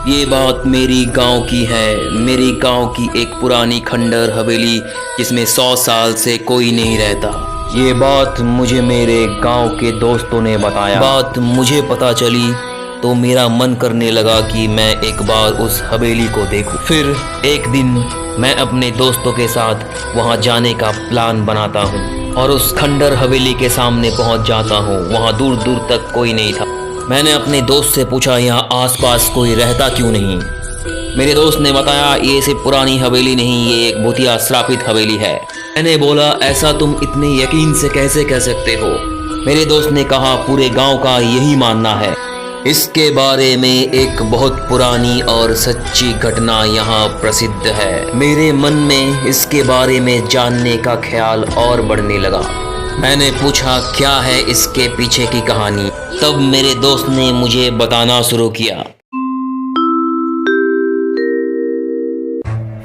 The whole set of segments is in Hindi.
ये बात मेरी गांव की है, मेरी गांव की एक पुरानी खंडर हवेली जिसमें 100 साल से कोई नहीं रहता। ये बात मुझे मेरे गांव के दोस्तों ने बताया। बात मुझे पता चली तो मेरा मन करने लगा कि मैं एक बार उस हवेली को देखूं। फिर एक दिन मैं अपने दोस्तों के साथ वहां जाने का प्लान बनाता हूं और उस खंडर हवेली के सामने पहुंच जाता हूं। वहां दूर दूर तक कोई नहीं था। मैंने अपने दोस्त से पूछा, यहाँ आसपास कोई रहता क्यों नहीं? मेरे दोस्त ने बताया, ये सिर्फ पुरानी हवेली नहीं, ये एक भूतिया श्रापित हवेली है। मैंने बोला, ऐसा तुम इतने यकीन से कैसे कह सकते हो? मेरे दोस्त ने कहा, पूरे गांव का यही मानना है। इसके बारे में एक बहुत पुरानी और सच्ची घटना यहाँ प्रसिद्ध है। मेरे मन में इसके बारे में जानने का ख्याल और बढ़ने लगा। मैंने पूछा, क्या है इसके पीछे की कहानी? तब मेरे दोस्त ने मुझे बताना शुरू किया।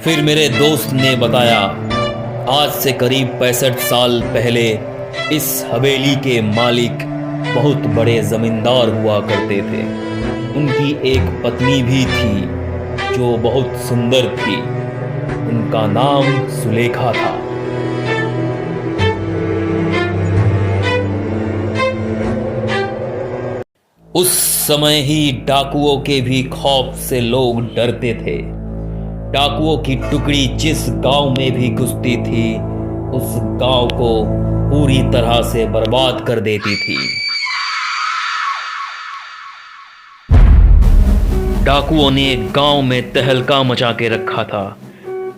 फिर मेरे दोस्त ने बताया, आज से करीब 65 साल पहले इस हवेली के मालिक बहुत बड़े जमींदार हुआ करते थे। उनकी एक पत्नी भी थी जो बहुत सुंदर थी। उनका नाम सुलेखा था। उस समय ही डाकुओं के भी खौफ से लोग डरते थे। डाकुओं की टुकड़ी जिस गांव में भी घुसती थी, उस गांव को पूरी तरह से बर्बाद कर देती थी। डाकुओं ने गांव में तहलका मचा के रखा था।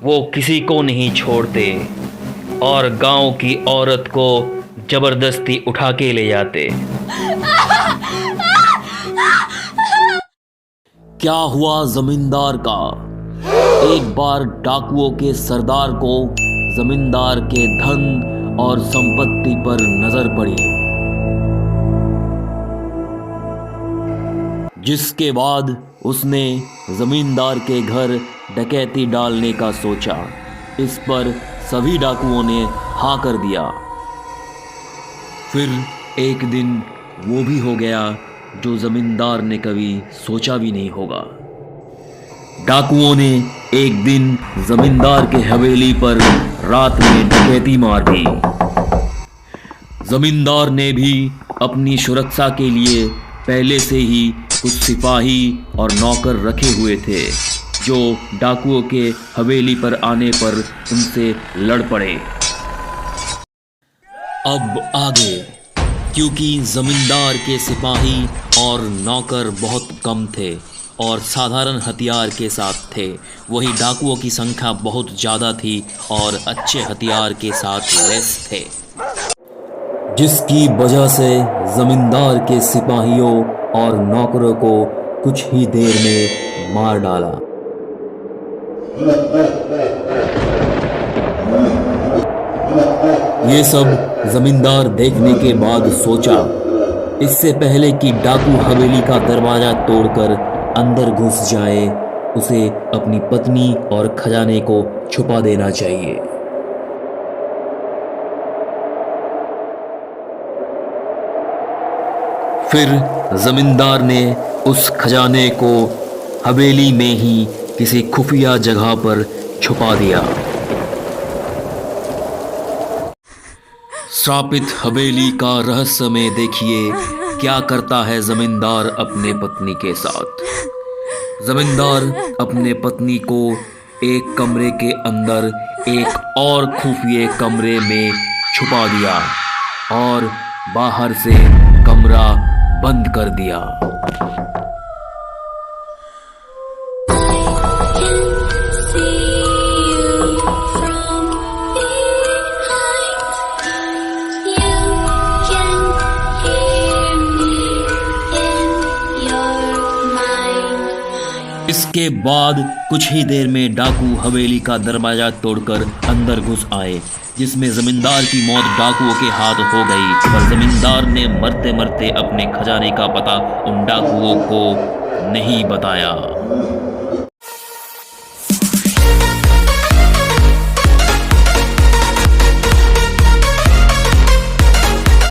वो किसी को नहीं छोड़ते और गांव की औरत को जबरदस्ती उठा के ले जाते। क्या हुआ जमींदार का? एक बार डाकुओं के सरदार को जमींदार के धन और संपत्ति पर नजर पड़ी, जिसके बाद उसने जमींदार के घर डकैती डालने का सोचा। इस पर सभी डाकुओं ने हाँ कर दिया। फिर एक दिन वो भी हो गया जो जमींदार ने कभी सोचा भी नहीं होगा। डाकुओं ने एक दिन जमींदार के हवेली पर रात में डकैती मार दी। जमींदार ने भी अपनी सुरक्षा के लिए पहले से ही कुछ सिपाही और नौकर रखे हुए थे जो डाकुओं के हवेली पर आने पर उनसे लड़ पड़े। अब आगे, क्योंकि जमींदार के सिपाही और नौकर बहुत कम थे और साधारण हथियार के साथ थे, वहीं डाकुओं की संख्या बहुत ज़्यादा थी और अच्छे हथियार के साथ लैस थे, जिसकी वजह से जमींदार के सिपाहियों और नौकरों को कुछ ही देर में मार डाला। ये सब जमींदार देखने के बाद सोचा, इससे पहले कि डाकू हवेली का दरवाजा तोड़कर अंदर घुस जाए, उसे अपनी पत्नी और खजाने को छुपा देना चाहिए। फिर जमींदार ने उस खजाने को हवेली में ही किसी खुफिया जगह पर छुपा दिया। श्रापित हवेली का रहस्यमय देखिए क्या करता है जमींदार अपने पत्नी के साथ। जमींदार अपने पत्नी को एक कमरे के अंदर एक और खुफिया कमरे में छुपा दिया और बाहर से कमरा बंद कर दिया। इसके बाद कुछ ही देर में डाकू हवेली का दरवाजा तोड़कर अंदर घुस आए, जिसमें जमींदार की मौत डाकुओं के हाथ हो गई। पर जमींदार ने मरते मरते अपने खजाने का पता उन डाकुओं को नहीं बताया।